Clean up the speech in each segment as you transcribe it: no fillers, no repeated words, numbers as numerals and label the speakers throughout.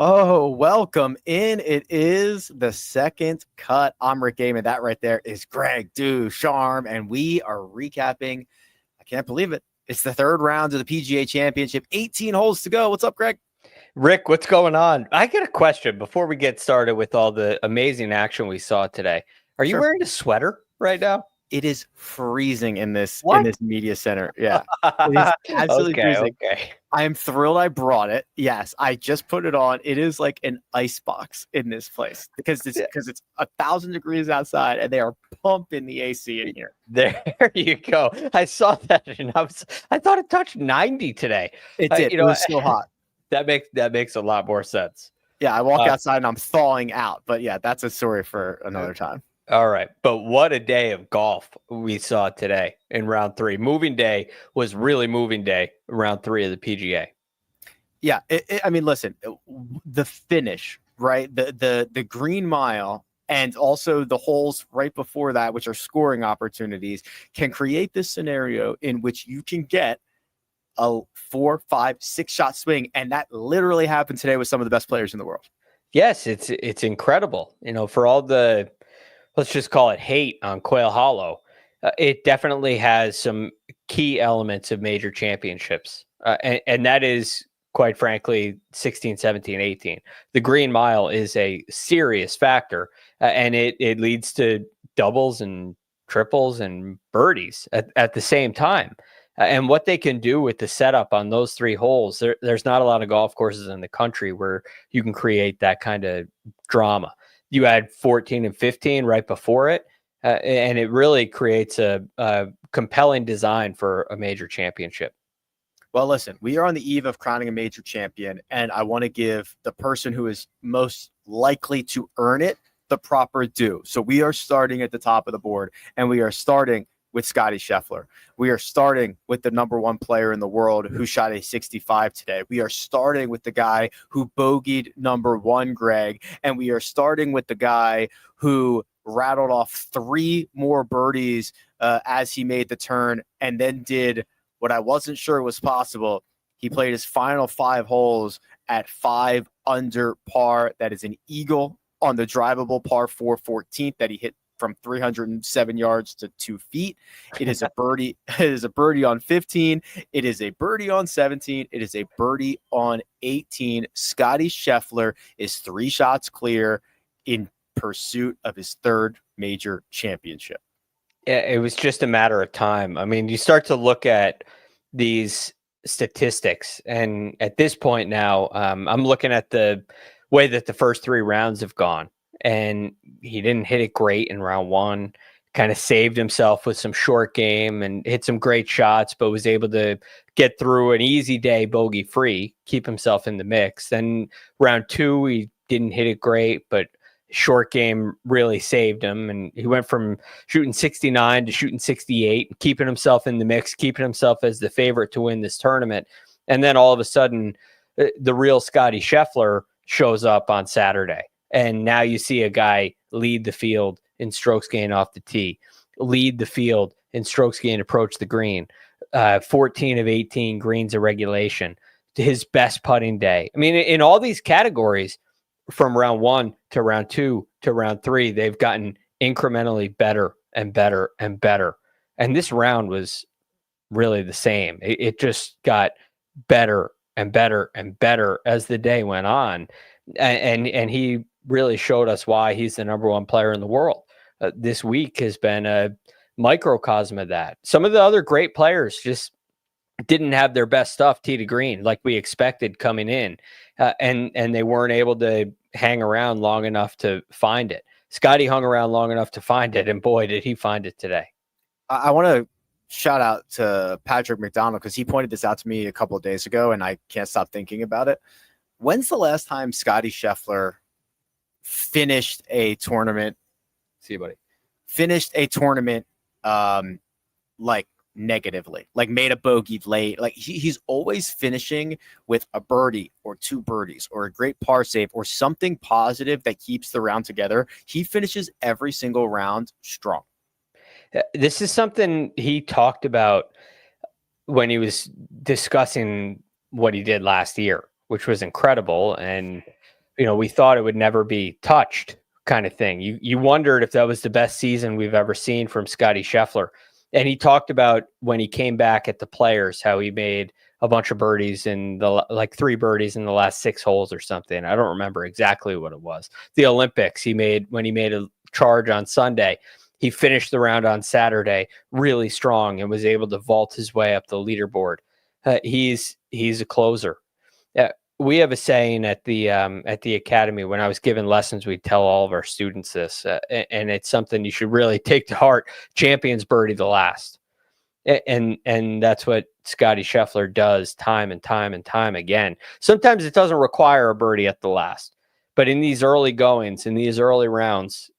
Speaker 1: Oh, welcome in. It is the second cut. I'm Rick Gehman. That right there is Greg DuCharme, and we are recapping. I can't believe it. It's the third round of the PGA Championship. 18 holes to go. What's up, Greg?
Speaker 2: Rick, what's going on? I get a question before we get started with all the amazing action we saw today. Are you wearing a sweater right now?
Speaker 1: It is freezing in this media center. Yeah,
Speaker 2: it
Speaker 1: is absolutely freezing.
Speaker 2: Okay.
Speaker 1: I am thrilled I brought it. Yes, I just put it on. It is like an ice box in this place because it's 1,000 degrees outside and they are pumping the AC in here.
Speaker 2: There you go. I saw that and I thought it touched 90 today.
Speaker 1: It did. It was so hot.
Speaker 2: That makes a lot more sense.
Speaker 1: Yeah, I walk outside and I'm thawing out. But yeah, that's a story for another time.
Speaker 2: All right. But what a day of golf we saw today in round 3. Moving day was really moving day, round 3 of the PGA.
Speaker 1: Yeah. I mean, listen, the finish, right? The green mile and also the holes right before that, which are scoring opportunities, can create this scenario in which you can get a 4, 5, 6 shot swing. And that literally happened today with some of the best players in the world.
Speaker 2: Yes, it's incredible. For all the, let's just call it hate on Quail Hollow, it definitely has some key elements of major championships. And that is, quite frankly, 16, 17, 18. The green mile is a serious factor, and it leads to doubles and triples and birdies at the same time. And what they can do with the setup on those 3 holes, there's not a lot of golf courses in the country where you can create that kind of drama. You had 14 and 15 right before it, and it really creates a compelling design for a major championship.
Speaker 1: Well, listen, we are on the eve of crowning a major champion, and I want to give the person who is most likely to earn it the proper due. So we are starting at the top of the board, and we are starting with Scottie Scheffler. We are starting with the number 1 player in the world who shot a 65 today. We are starting with the guy who bogeyed number 1, Greg, and we are starting with the guy who rattled off 3 more birdies as he made the turn and then did what I wasn't sure was possible. He played his final 5 holes at 5 under par. That is an eagle on the drivable par 4 14th that he hit from 307 yards to 2 feet. It is a birdie. It is a birdie on 15. It is a birdie on 17. It is a birdie on 18. Scottie Scheffler is 3 shots clear in pursuit of his 3rd major championship.
Speaker 2: It was just a matter of time. I mean, you start to look at these statistics, and at this point now, I'm looking at the way that the first 3 rounds have gone. And he didn't hit it great in round 1, kind of saved himself with some short game and hit some great shots, but was able to get through an easy day bogey free, keep himself in the mix. Then round 2, he didn't hit it great, but short game really saved him. And he went from shooting 69 to shooting 68, keeping himself in the mix, keeping himself as the favorite to win this tournament. And then all of a sudden, the real Scottie Scheffler shows up on Saturday. And now you see a guy lead the field in strokes gained off the tee, lead the field in strokes gained approach the green, 14 of 18 greens of regulation, to his best putting day. I mean, in all these categories, from round 1 to round 2 to round 3, they've gotten incrementally better and better and better. And this round was really the same. It just got better and better and better as the day went on. And he really showed us why he's the number 1 player in the world. This week has been a microcosm of that. Some of the other great players just didn't have their best stuff tee to green like we expected coming in, and they weren't able to hang around long enough to find it. Scottie hung around long enough to find it, and boy, did he find it today.
Speaker 1: I want to shout out to Patrick McDonald because he pointed this out to me a couple of days ago, and I can't stop thinking about it. When's the last time Scottie Scheffler finished a tournament? See you, buddy. Finished a tournament like negatively, like made a bogey late. Like he's always finishing with a birdie or 2 birdies or a great par save or something positive that keeps the round together. He finishes every single round strong.
Speaker 2: This is something he talked about when he was discussing what he did last year, which was incredible. And we thought it would never be touched kind of thing. You wondered if that was the best season we've ever seen from Scottie Scheffler. And he talked about when he came back at the Players, how he made a bunch of birdies in like 3 birdies in the last 6 holes or something. I don't remember exactly what it was. The Olympics, when he made a charge on Sunday, he finished the round on Saturday really strong and was able to vault his way up the leaderboard. He's a closer. We have a saying at the academy. When I was giving lessons, we'd tell all of our students this, and it's something you should really take to heart. Champions birdie the last, and that's what Scottie Scheffler does time and time and time again. Sometimes it doesn't require a birdie at the last, but in these early goings, in these early rounds,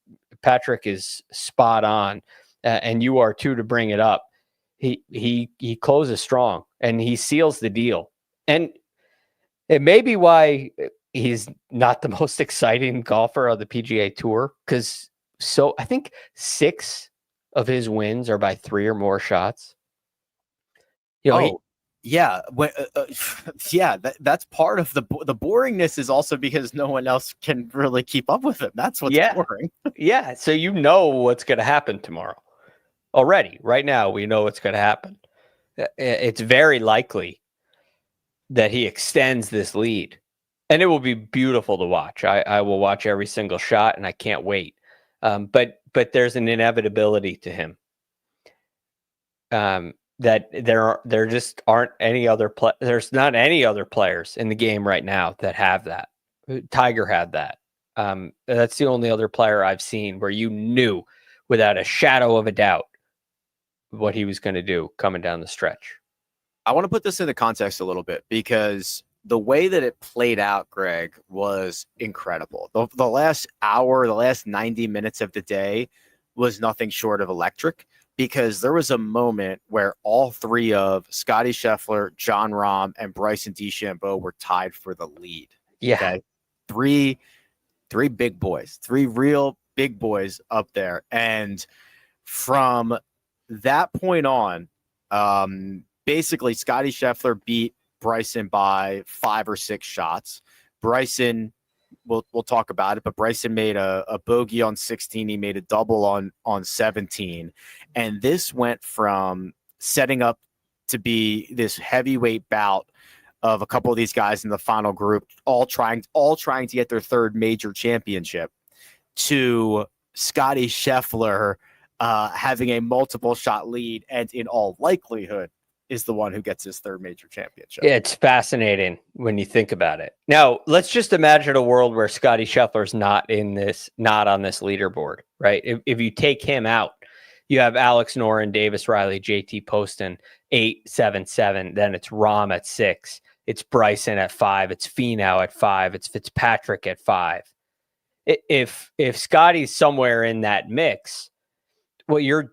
Speaker 2: Patrick is spot on, and you are too to bring it up. He closes strong and he seals the deal, and it may be why he's not the most exciting golfer of the PGA Tour, because I think 6 of his wins are by 3 or more shots.
Speaker 1: Yeah. That's part of the boringness is also because no one else can really keep up with him. That's what's boring.
Speaker 2: Yeah. So what's going to happen tomorrow already. Right now, we know what's going to happen. It's very likely that he extends this lead, and it will be beautiful to watch. I will watch every single shot, and I can't wait. But there's an inevitability to him. That there just aren't any other there's not any other players in the game right now that have that. Tiger had that. That's the only other player I've seen where you knew without a shadow of a doubt what he was going to do coming down the stretch.
Speaker 1: I want to put this into context a little bit because the way that it played out, Greg, was incredible. The last hour, the last 90 minutes of the day was nothing short of electric, because there was a moment where all 3 of Scottie Scheffler, Jon Rahm, and Bryson DeChambeau were tied for the lead.
Speaker 2: Yeah.
Speaker 1: Okay? Three big boys, 3 real big boys up there. And from that point on, basically, Scottie Scheffler beat Bryson by 5 or 6 shots. Bryson, we'll talk about it, but Bryson made a bogey on 16. He made a double on 17. And this went from setting up to be this heavyweight bout of a couple of these guys in the final group, all trying to get their 3rd major championship, to Scottie Scheffler having a multiple shot lead, and in all likelihood is the one who gets his 3rd major championship.
Speaker 2: It's fascinating when you think about it. Now, let's just imagine a world where Scottie Scheffler's not on this leaderboard, right? If you take him out, you have Alex Noren, Davis Riley, JT Poston, 8, 7, 7. Then it's Rahm at 6. It's Bryson at 5. It's Finau at 5. It's Fitzpatrick at 5. If Scottie's somewhere in that mix, well, you're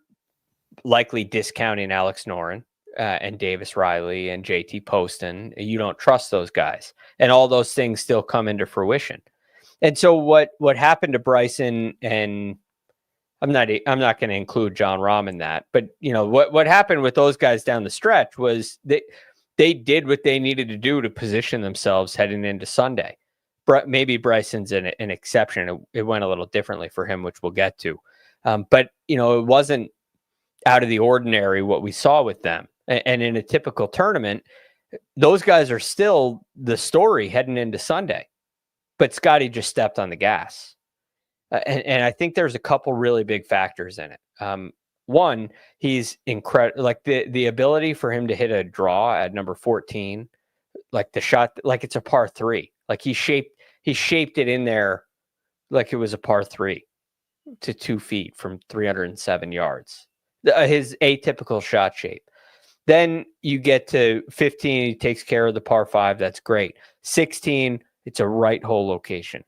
Speaker 2: likely discounting Alex Noren and Davis Riley and JT Poston. You don't trust those guys, and all those things still come into fruition. And so what happened to Bryson, and I'm not going to include Jon Rahm in that, but what happened with those guys down the stretch was they did what they needed to do to position themselves heading into Sunday. Maybe Bryson's an exception. It went a little differently for him, which we'll get to. But it wasn't out of the ordinary what we saw with them. And in a typical tournament, those guys are still the story heading into Sunday. But Scottie just stepped on the gas. And I think there's a couple really big factors in it. One, he's incredible. Like the ability for him to hit a draw at number 14, like the shot, like it's a par 3. Like he shaped it in there like it was a par 3 to 2 feet from 307 yards. His atypical shot shape. Then you get to 15, he takes care of the par 5. That's great. 16, it's a right hole location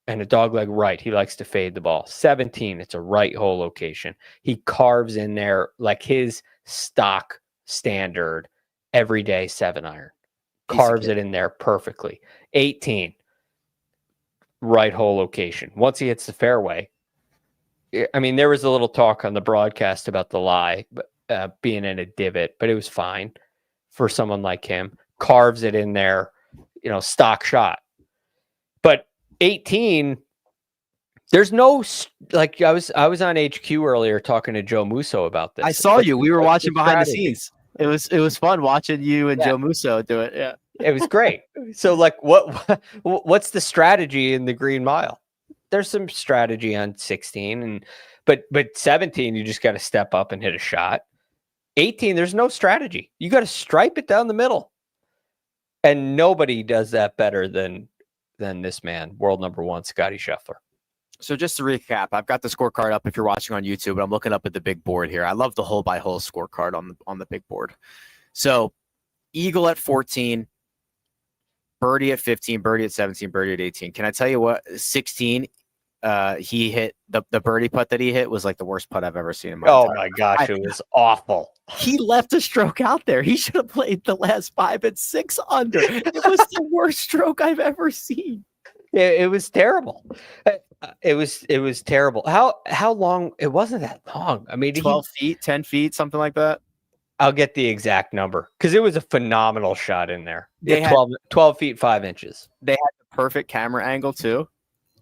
Speaker 2: and a dogleg right. He likes to fade the ball. 17, it's a right hole location. He carves in there like his stock standard everyday 7-iron. Carves it in there perfectly. 18, right hole location. Once he hits the fairway, I mean, there was a little talk on the broadcast about the lie being in a divot, but it was fine for someone like him. Carves it in there, stock shot. But 18, there's no, like, I was on HQ earlier talking to Joe Musso about this.
Speaker 1: I saw you. We were watching behind the
Speaker 2: strategy.
Speaker 1: scenes. It was fun watching you and
Speaker 2: Yeah.
Speaker 1: Joe Musso do it. Yeah.
Speaker 2: It was great. So, like, what's the strategy in the Green Mile? There's some strategy on 16, but 17, you just got to step up and hit a shot. 18, there's no strategy. You got to stripe it down the middle, and nobody does that better than this man, world number one, Scottie Scheffler.
Speaker 1: So just to recap, I've got the scorecard up if you're watching on YouTube, but I'm looking up at the big board here. I love the hole by hole scorecard on the big board. So eagle at 14. Birdie at 15, birdie at 17, birdie at 18. Can I tell you what? 16, he hit the birdie putt that he hit was like the worst putt I've ever seen in my
Speaker 2: Oh
Speaker 1: entire
Speaker 2: my gosh, it was awful.
Speaker 1: He left a stroke out there. He should have played the last 5 at 6 under. It was the worst stroke I've ever seen.
Speaker 2: It was terrible. It was terrible. How long? It wasn't that long. I mean,
Speaker 1: 12 feet, 10 feet, something like that.
Speaker 2: I'll get the exact number because it was a phenomenal shot in there.
Speaker 1: They had
Speaker 2: 12 feet 5 inches.
Speaker 1: They had the perfect camera angle too,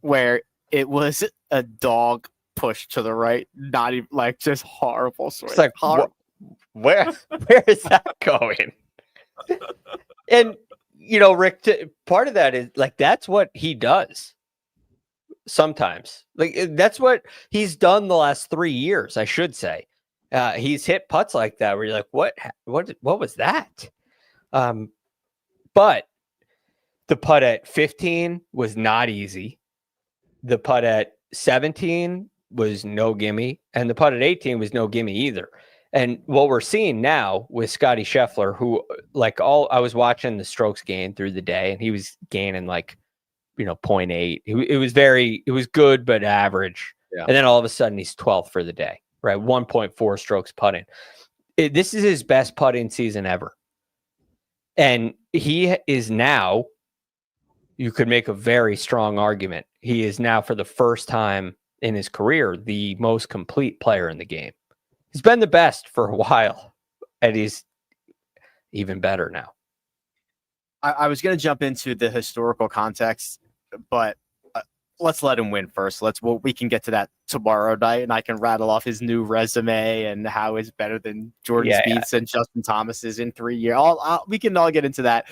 Speaker 1: where it was a dog push to the right, not even like just horrible.
Speaker 2: It's like where is that going? And Rick, part of that is like that's what he does. Sometimes, like that's what he's done the last 3 years, I should say. He's hit putts like that where you're like, what was that? But the putt at 15 was not easy. The putt at 17 was no gimme, and the putt at 18 was no gimme either. And what we're seeing now with Scottie Scheffler, who I was watching the strokes gain through the day, and he was gaining 0.8. It was good but average. Yeah. And then all of a sudden he's 12th for the day. Right, 1.4 strokes putting. This is his best putting season ever. And he is now, you could make a very strong argument, he is now for the first time in his career, the most complete player in the game. He's been the best for a while, and he's even better now.
Speaker 1: I was going to jump into the historical context, but let's let him win first. We can get to that tomorrow night, and I can rattle off his new resume and how it's better than Jordan Spieth's and Justin Thomas's in 3 years. We can all get into that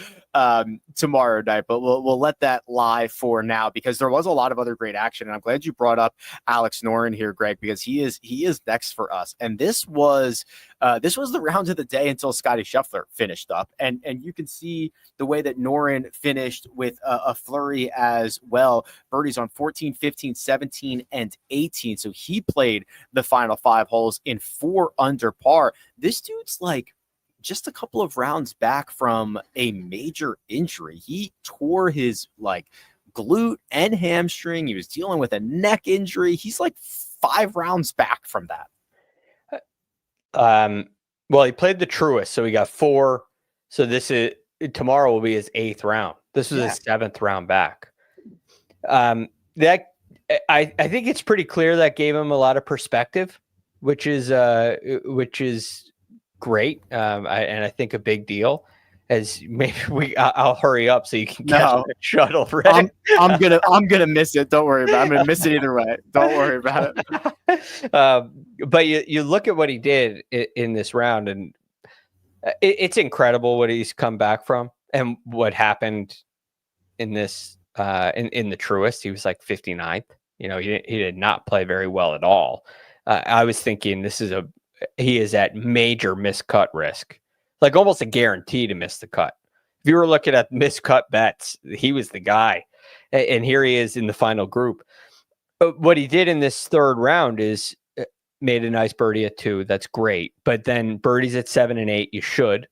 Speaker 1: tomorrow night, but we'll let that lie for now because there was a lot of other great action, and I'm glad you brought up Alex Noren here, Greg, because he is next for us. And this was the round of the day until Scottie Scheffler finished up, and you can see the way that Noren finished with a flurry as well. Birdies on 14, 15, 17, and 18. So he played the final 5 holes in 4 under par. This dude's just a couple of rounds back from a major injury. He tore his glute and hamstring. He was dealing with a neck injury. He's 5 rounds back from that.
Speaker 2: Well, he played the Truist, so he got 4. So tomorrow will be his 8th round. This was his 7th round back. I think it's pretty clear that gave him a lot of perspective, which is great. And I think a big deal. As maybe I'll hurry up so you can catch the shuttle. Right?
Speaker 1: I'm gonna miss it. Don't worry about it. I'm gonna miss it either way. Don't worry about it.
Speaker 2: But you look at what he did in this round, and it's incredible what he's come back from, and what happened in this in the Truist. He was 59th. He did not play very well at all. I was thinking he is at major miscut risk, almost a guarantee to miss the cut. If you were looking at miscut bets, he was the guy. And here he is in the final group. But what he did in this 3rd round is made a nice birdie at 2. That's great. But then birdies at 7 and 8, you should.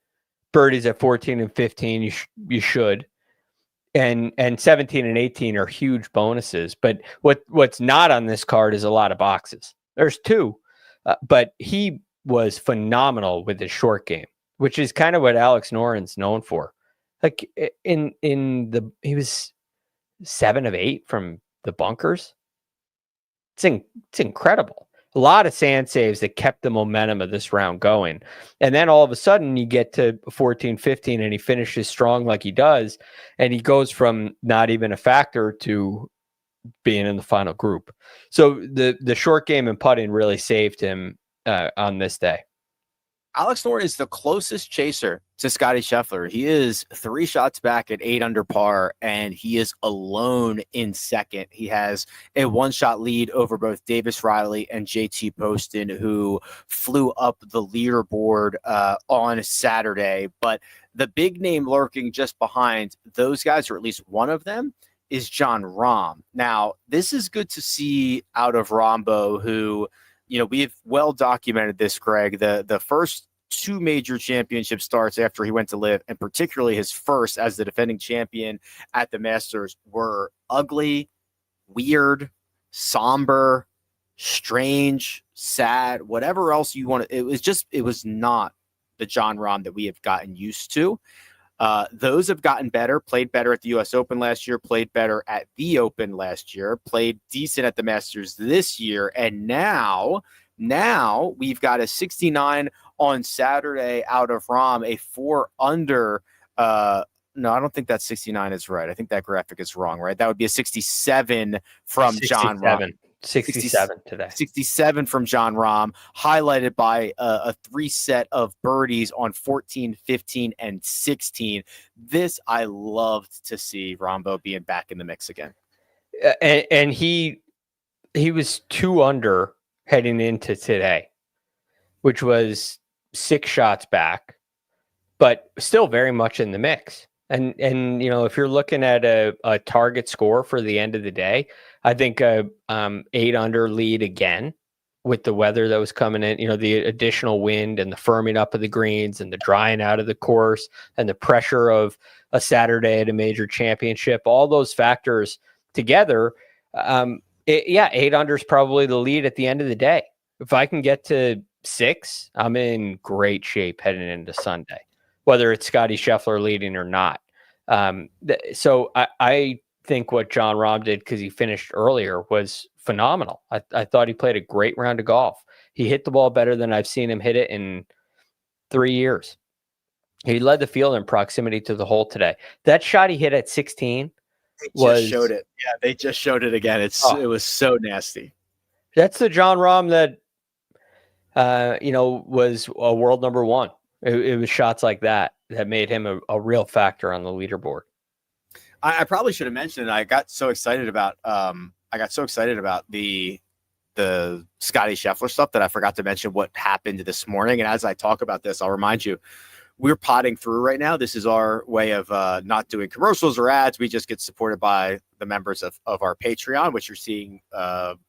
Speaker 2: Birdies at 14 and 15, you should. And 17 and 18 are huge bonuses. But what's not on this card is a lot of boxes. There's 2. But he was phenomenal with his short game, which is kind of what Alex Noren's known for. He was 7 of 8 from the bunkers. It's incredible. A lot of sand saves that kept the momentum of this round going. And then all of a sudden you get to 14, 15, and he finishes strong like he does. And he goes from not even a factor to being in the final group. So the short game and putting really saved him on this day.
Speaker 1: Alex Noren is the closest chaser to Scottie Scheffler. He is 3 shots back at 8 under par, and he is alone in second. He has a 1-shot lead over both Davis Riley and JT Poston, who flew up the leaderboard on Saturday. But the big name lurking just behind those guys, or at least one of them, is Jon Rahm. Now, this is good to see out of Rahmbo, who, we've well documented this, Greg. The first 2 major championship starts after he went to live, and particularly his first as the defending champion at the Masters, were ugly, weird, somber, strange, sad, whatever else you want. It was not the Jon Rahm that we have gotten used to. Those have gotten better, played better at the U.S. Open last year, played better at the Open last year, played decent at the Masters this year. And now we've got a 69 on Saturday out of Rahm, a 4 under. No, I don't think that 69 is right. I think that graphic is wrong, right? That would be a 67 from Jon Rahm.
Speaker 2: 67 today.
Speaker 1: 67 from Jon Rahm, highlighted by a 3 set of birdies on 14, 15, and 16. This I loved to see Rahmbo being back in the mix again.
Speaker 2: And he was 2 under heading into today, which was 6 shots back, but still very much in the mix. And if you're looking at a target score for the end of the day, I think a 8 under lead again with the weather that was coming in, the additional wind and the firming up of the greens and the drying out of the course and the pressure of a Saturday at a major championship, all those factors together. 8 under is probably the lead at the end of the day. If I can get to 6, I'm in great shape heading into Sunday, whether it's Scottie Scheffler leading or not. So I think what Jon Rahm did, because he finished earlier, was phenomenal. I thought he played a great round of golf. He hit the ball better than I've seen him hit it in 3 years. He led the field in proximity to the hole today. That shot he hit at 16
Speaker 1: just showed it. Yeah, they just showed it again. It was so nasty.
Speaker 2: That's the Jon Rahm that was a world number 1. It was shots like that made him a real factor on the leaderboard.
Speaker 1: I probably should have mentioned it. I got so excited about the Scottie Scheffler stuff that I forgot to mention what happened this morning. And as I talk about this, I'll remind you, we're potting through right now. This is our way of not doing commercials or ads. We just get supported by the members of our Patreon, which you're seeing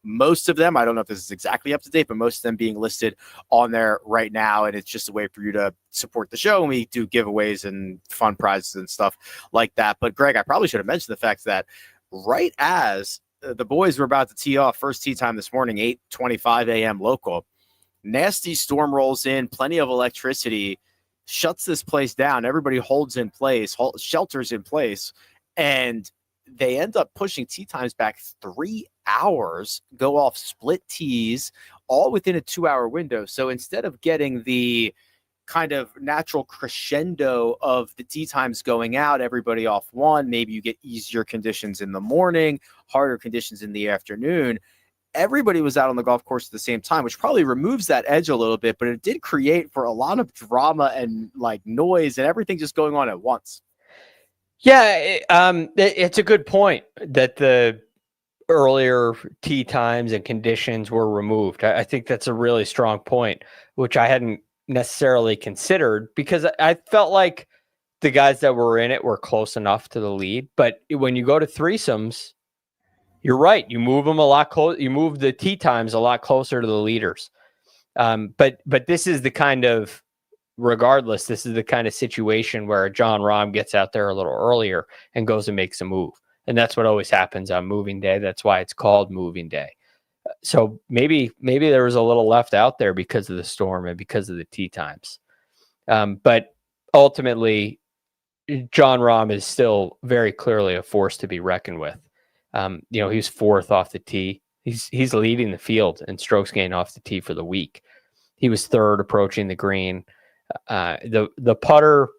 Speaker 1: most of them. I don't know if this is exactly up to date, but most of them being listed on there right now. And it's just a way for you to support the show. And we do giveaways and fun prizes and stuff like that. But Greg, I probably should have mentioned the fact that right as the boys were about to tee off, first tee time this morning, 8:25 a.m. local, nasty storm rolls in, plenty of electricity, shuts this place down. Everybody holds in place, shelters in place, and they end up pushing tee times back 3 hours, go off split tees, all within a 2-hour window. So instead of getting the kind of natural crescendo of the tee times going out, everybody off one, maybe you get easier conditions in the morning, harder conditions in the afternoon. Everybody was out on the golf course at the same time, which probably removes that edge a little bit, but it did create for a lot of drama and like noise and everything just going on at once.
Speaker 2: Yeah, it's a good point that the earlier tee times and conditions were removed. I think that's a really strong point, which I hadn't necessarily considered, because I felt like the guys that were in it were close enough to the lead. But when you go to threesomes, you're right. You move them a lot closer. You move the tee times a lot closer to the leaders. But this is the kind of, regardless, this is the kind of situation where Jon Rahm gets out there a little earlier and goes and makes a move. And that's what always happens on moving day. That's why it's called moving day. So maybe there was a little left out there because of the storm and because of the tee times. But ultimately, Jon Rahm is still very clearly a force to be reckoned with. He's fourth off the tee. He's leading the field in strokes gained off the tee for the week. He was third approaching the green. The putter,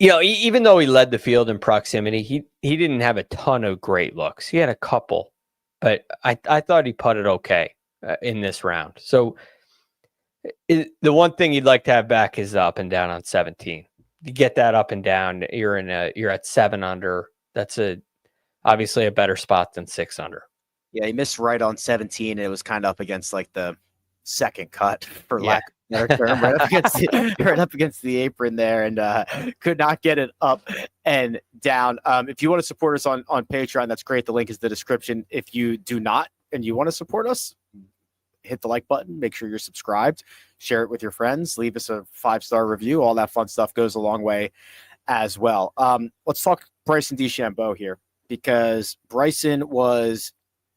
Speaker 2: Even though he led the field in proximity, he didn't have a ton of great looks. He had a couple, but I thought he putted okay in this round. So the one thing you'd like to have back is the up and down on 17. You get that up and down, you're at 7 under. That's obviously a better spot than 6 under.
Speaker 1: Yeah, he missed right on 17, and it was kind of up against like the second cut, for lack of a better term, right up against the apron there, and could not get it up and down. If you want to support us on Patreon, that's great. The link is in the description. If you do not and you want to support us, hit the like button, make sure you're subscribed, share it with your friends, leave us a 5-star review. All that fun stuff goes a long way as well. Let's talk Bryson DeChambeau here, because Bryson was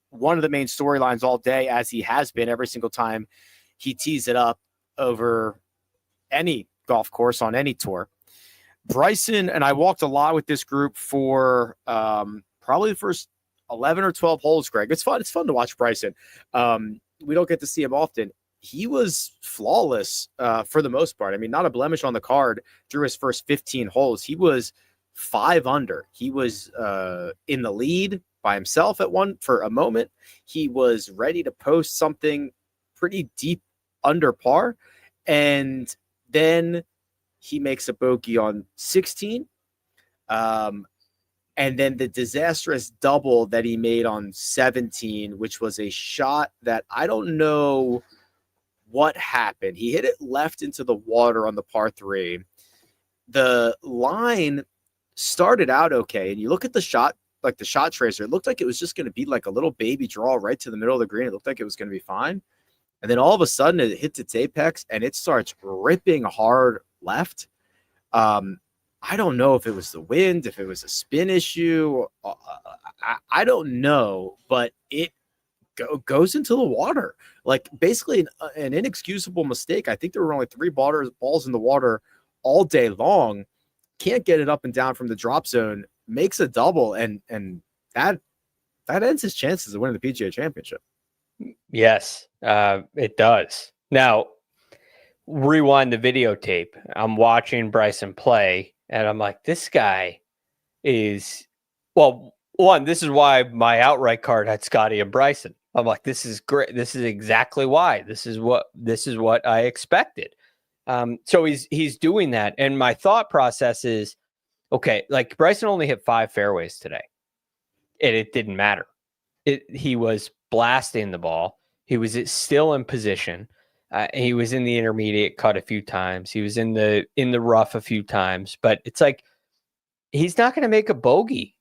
Speaker 1: one of the main storylines all day, as he has been every single time he tees it up over any golf course on any tour. Bryson, and I walked a lot with this group for probably the first 11 or 12 holes, Greg. It's fun. It's fun to watch Bryson. We don't get to see him often. He was flawless for the most part. I mean, not a blemish on the card through his first 15 holes. He was 5 under. He was in the lead by himself for a moment. He was ready to post something pretty deep under par. And then he makes a bogey on 16. And then the disastrous double that he made on 17, which was a shot that I don't know what happened. He hit it left into the water on the par 3. The line started out okay. And you look at the shot, like the shot tracer, it looked like it was just going to be like a little baby draw right to the middle of the green. It looked like it was going to be fine. And then all of a sudden it hits its apex and it starts ripping hard left. I don't know if it was the wind, if it was a spin issue. I don't know, but it goes into the water. Like basically an inexcusable mistake. I think there were only 3 balls in the water all day long. Can't get it up and down from the drop zone. Makes a double, and that ends his chances of winning the PGA Championship.
Speaker 2: Yes, it does. Now, rewind the videotape. I'm watching Bryson play, and I'm like, this guy is, well, one, this is why my outright card had Scottie and Bryson. I'm like, this is great. This is exactly why. This is what I expected. So he's doing that, and my thought process is, okay, like Bryson only hit 5 fairways today, and it didn't matter. He was blasting the ball. He was still in position. He was in the intermediate cut a few times. He was in the rough a few times. But it's like he's not going to make a bogey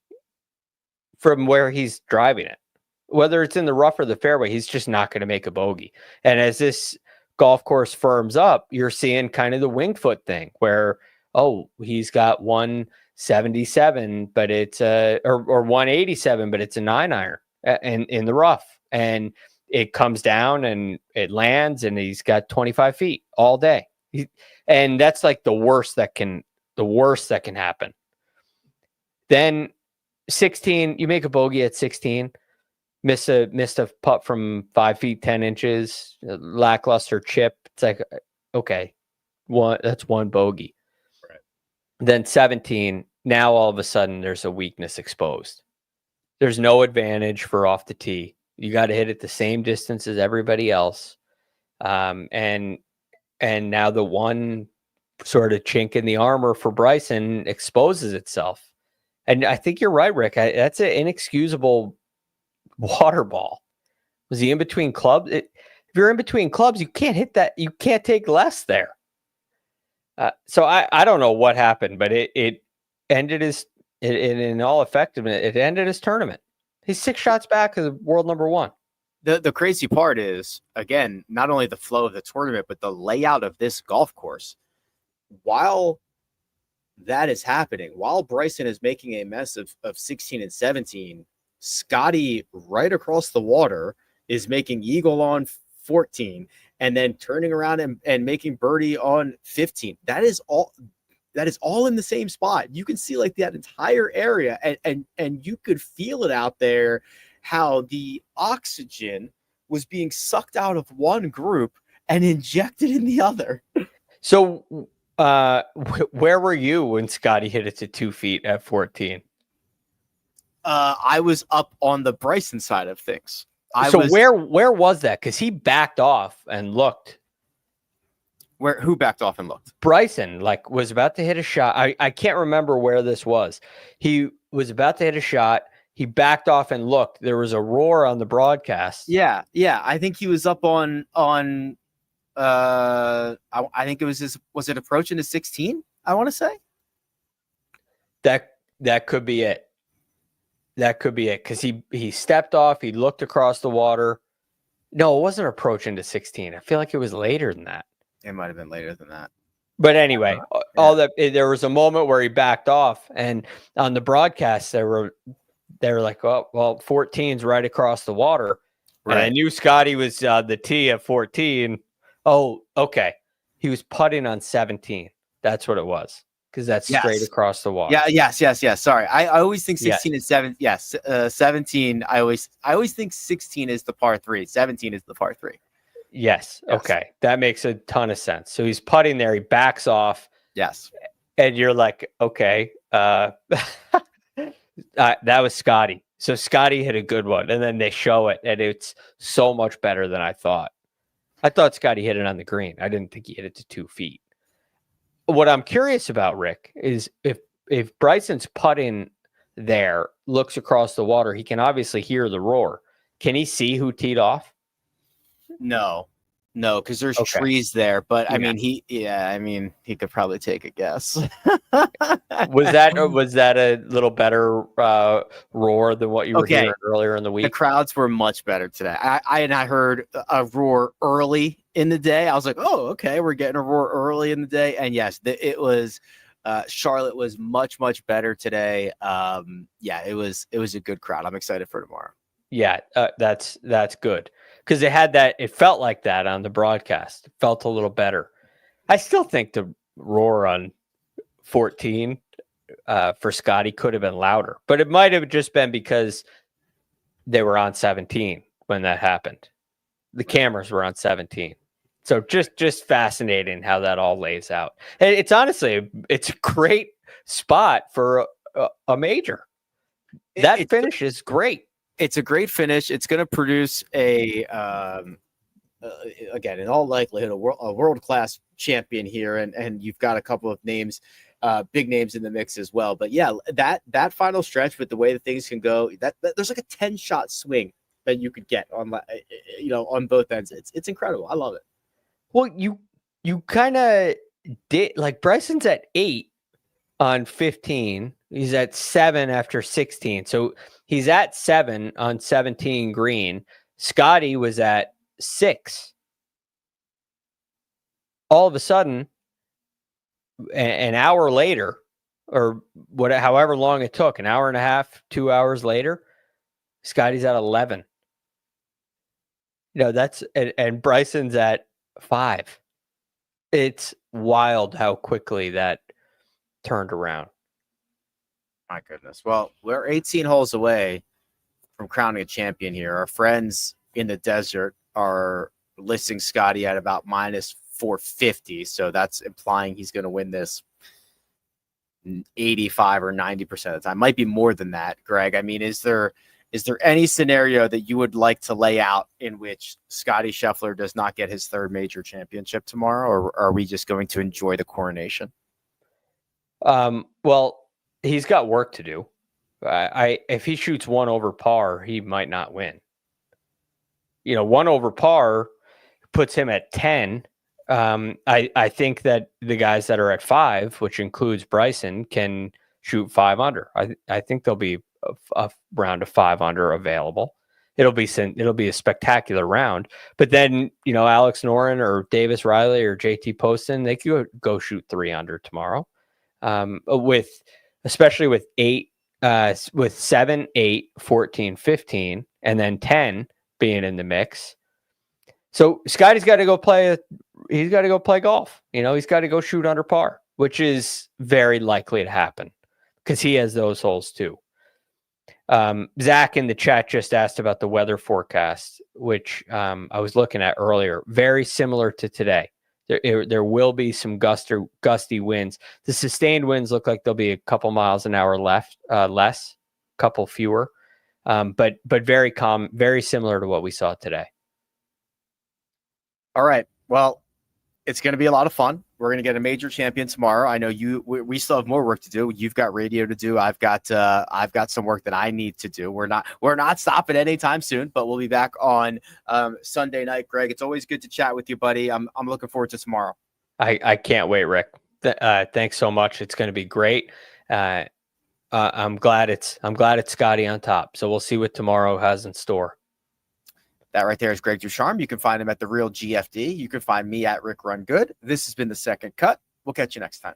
Speaker 2: from where he's driving it. Whether it's in the rough or the fairway, he's just not going to make a bogey. And as this golf course firms up, you're seeing kind of the wing foot thing where, oh, he's got 177, but it's or 187, but it's a 9-iron in the rough, and it comes down and it lands, and he's got 25 feet all day. And that's like the worst that can happen. Then 16, you make a bogey at 16, missed a putt from 5 feet 10 inches, lackluster chip. It's like, okay, that's one bogey. Right. Then 17, now all of a sudden there's a weakness exposed. There's no advantage for off the tee. You got to hit it the same distance as everybody else. And now the one sort of chink in the armor for Bryson exposes itself. And I think you're right, Rick. That's an inexcusable water ball. Was he in between clubs? If you're in between clubs, you can't hit that. You can't take less there. So I don't know what happened, but it ended in all effectiveness. It ended his tournament. He's 6 shots back as world number 1.
Speaker 1: The crazy part is, again, not only the flow of the tournament, but the layout of this golf course. While that is happening, while Bryson is making a mess of 16 and 17, Scottie right across the water is making eagle on 14 and then turning around and making birdie on 15. That is all in the same spot. You can see like that entire area, and you could feel it out there, how the oxygen was being sucked out of one group and injected in the other.
Speaker 2: So Where were you when Scottie hit it to 2 feet at 14?
Speaker 1: I was up on the Bryson side of things.
Speaker 2: Where was that? Because he backed off and looked.
Speaker 1: Who backed off and looked?
Speaker 2: Bryson was about to hit a shot. I can't remember where this was. He was about to hit a shot. He backed off and looked. There was a roar on the broadcast.
Speaker 1: Yeah. I think he was up on. I think it was was it approaching to 16? I want to say
Speaker 2: that could be it. That could be it because he stepped off. He looked across the water. No, it wasn't approaching to 16. I feel like it was later than that.
Speaker 1: It might have been later than that.
Speaker 2: But anyway, there was a moment where he backed off, and on the broadcast they were like, "Oh, well, 14's right across the water." Right. And I knew Scottie was the tee at 14. Oh, okay. He was putting on 17. That's what it was, because that's straight across the water.
Speaker 1: Yeah. Yes. Sorry, I always think 16 and 7. Yes, 17. I always think 16 is the par 3. 17 is the par 3.
Speaker 2: Yes. Okay. That makes a ton of sense. So he's putting there. He backs off.
Speaker 1: Yes.
Speaker 2: And you're like, okay, that was Scottie. So Scottie hit a good one, and then they show it, and it's so much better than I thought. I thought Scottie hit it on the green. I didn't think he hit it to 2 feet. What I'm curious about, Rick, is if Bryson's putting there, looks across the water, he can obviously hear the roar. Can he see who teed off?
Speaker 1: No, because there's trees there. But I mean, he could probably take a guess.
Speaker 2: Was that a little better roar than what you were hearing earlier in the week?
Speaker 1: The crowds were much better today. I heard a roar early in the day. I was like, oh, okay, we're getting a roar early in the day. And yes, it was. Charlotte was much better today. It was a good crowd. I'm excited for tomorrow.
Speaker 2: Yeah, that's good. Because they had that, it felt like that on the broadcast. It felt a little better. I still think the roar on 14 for Scottie could have been louder, but it might have just been because they were on 17 when that happened. The cameras were on 17. So just fascinating how that all lays out. And it's honestly, it's a great spot for a major. That finish is great.
Speaker 1: It's a great finish. It's going to produce again, in all likelihood, a world-class champion here. And you've got a couple of names, big names in the mix as well. But yeah, that final stretch with the way that things can go, that there's like a 10-shot swing that you could get on, on both ends. It's incredible. I love it.
Speaker 2: Well, you kind of did, like, Bryson's at 8 on 15. He's at 7 after 16. So he's at 7 on 17 green. Scottie was at 6. All of a sudden, an hour later, or however long it took, an hour and a half, 2 hours later, Scottie's at 11. And Bryson's at 5. It's wild how quickly that turned around.
Speaker 1: My goodness. Well, we're 18 holes away from crowning a champion here. Our friends in the desert are listing Scottie at about minus 450. So that's implying he's going to win this 85 or 90% of the time. Might be more than that, Greg. I mean, is there any scenario that you would like to lay out in which Scottie Scheffler does not get his third major championship tomorrow, or are we just going to enjoy the coronation?
Speaker 2: Well, he's got work to do. If he shoots 1 over par, he might not win. 1 over par puts him at 10. I think that the guys that are at 5, which includes Bryson, can shoot 5 under. I think there'll be a round of 5 under available. It'll be a spectacular round. But then, Alex Noren or Davis Riley or JT Poston, they could go shoot 3 under tomorrow. Especially with 8, with 7, 8, 14, 15, and then 10 being in the mix. So Scottie's got to go play. He's got to go play golf. He's got to go shoot under par, which is very likely to happen because he has those holes too. Zach in the chat just asked about the weather forecast, which I was looking at earlier. Very similar to today. there will be some gusty winds. The sustained winds look like they'll be a couple miles an hour less, couple fewer, but very calm, very similar to what we saw today.
Speaker 1: All right. Well, it's going to be a lot of fun. We're going to get a major champion tomorrow. I know we still have more work to do. You've got radio to do. I've got some work that I need to do. We're not stopping anytime soon, but we'll be back on Sunday night. Greg, it's always good to chat with you, buddy. I'm looking forward to tomorrow.
Speaker 2: I can't wait, Rick. Thanks so much. It's going to be great. I'm glad it's Scottie on top. So we'll see what tomorrow has in store.
Speaker 1: That right there is Greg DuCharme. You can find him at The Real GFD. You can find me at Rick Run Good. This has been The Second Cut. We'll catch you next time.